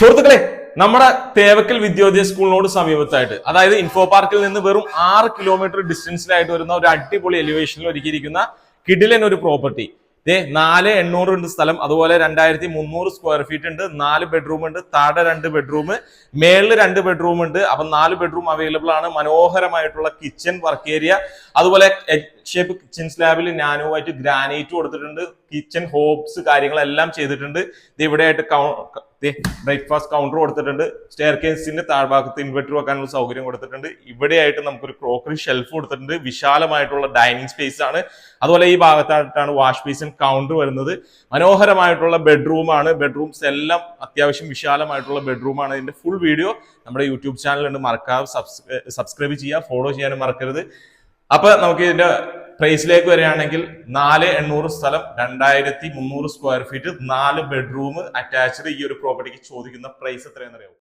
സുഹൃത്തുക്കളെ, നമ്മുടെ തേവക്കൽ വിദ്യോദയ സ്കൂളിനോട് സമീപത്തായിട്ട്, അതായത് ഇൻഫോ പാർക്കിൽ നിന്ന് വെറും 6 കിലോമീറ്റർ ഡിസ്റ്റൻസിലായിട്ട് വരുന്ന ഒരു അടിപൊളി എലിവേഷനിൽ ഒരുക്കിയിരിക്കുന്ന കിഡിലൻ ഒരു പ്രോപ്പർട്ടി. 4800 ഉണ്ട് സ്ഥലം. അതുപോലെ 2300 സ്ക്വയർ ഫീറ്റ് ഉണ്ട്. 4 ബെഡ്റൂം ഉണ്ട്. താഴെ 2 ബെഡ്റൂം, മേളിൽ 2 ബെഡ്റൂം ഉണ്ട്. അപ്പൊ 4 ബെഡ്റൂം അവൈലബിൾ ആണ്. മനോഹരമായിട്ടുള്ള കിച്ചൺ വർക്ക് ഏരിയ, അതുപോലെ ഷേപ്പ് കിച്ചൺ സ്ലാബിൽ നാനോ വൈറ്റ് ഗ്രാനൈറ്റ് കൊടുത്തിട്ടുണ്ട്. കിച്ചൺ ഹോബ്സ് കാര്യങ്ങളെല്ലാം ചെയ്തിട്ടുണ്ട്. ഇവിടെയായിട്ട് ബ്രേക്ക്ഫാസ്റ്റ് കൗണ്ടർ കൊടുത്തിട്ടുണ്ട്. സ്റ്റെയർ കേസിന്റെ താഴ്ഭാഗത്ത് ഇൻവെർട്ടർ വെക്കാനുള്ള സൗകര്യം കൊടുത്തിട്ടുണ്ട്. ഇവിടെയായിട്ട് നമുക്കൊരു ക്രോക്കറി ഷെൽഫ് കൊടുത്തിട്ടുണ്ട്. വിശാലമായിട്ടുള്ള ഡൈനിങ് സ്പേസ് ആണ്. അതുപോലെ ഈ ഭാഗത്തായിട്ടാണ് വാഷ് ബേസിൻ കൗണ്ടർ വരുന്നത്. മനോഹരമായിട്ടുള്ള ബെഡ്റൂം ആണ്. ബെഡ്റൂംസ് എല്ലാം അത്യാവശ്യം വിശാലമായിട്ടുള്ള ബെഡ്റൂം ആണ്. ഇതിന്റെ ഫുൾ വീഡിയോ നമ്മുടെ യൂട്യൂബ് ചാനലുണ്ട്, മറക്കാതെ സബ്സ്ക്രൈബ് ചെയ്യുക, ഫോളോ ചെയ്യാനും മറക്കരുത്. അപ്പൊ നമുക്ക് ഇതിന്റെ പ്രൈസിലേക്ക് വരികയാണെങ്കിൽ 4800 സ്ഥലം, 2300 സ്ക്വയർ ഫീറ്റ്, 4 ബെഡ്റൂം അറ്റാച്ച്ഡ്. ഈ ഒരു പ്രോപ്പർട്ടിക്ക് ചോദിക്കുന്ന പ്രൈസ് എത്രയാണെന്ന് അറിയാമോ?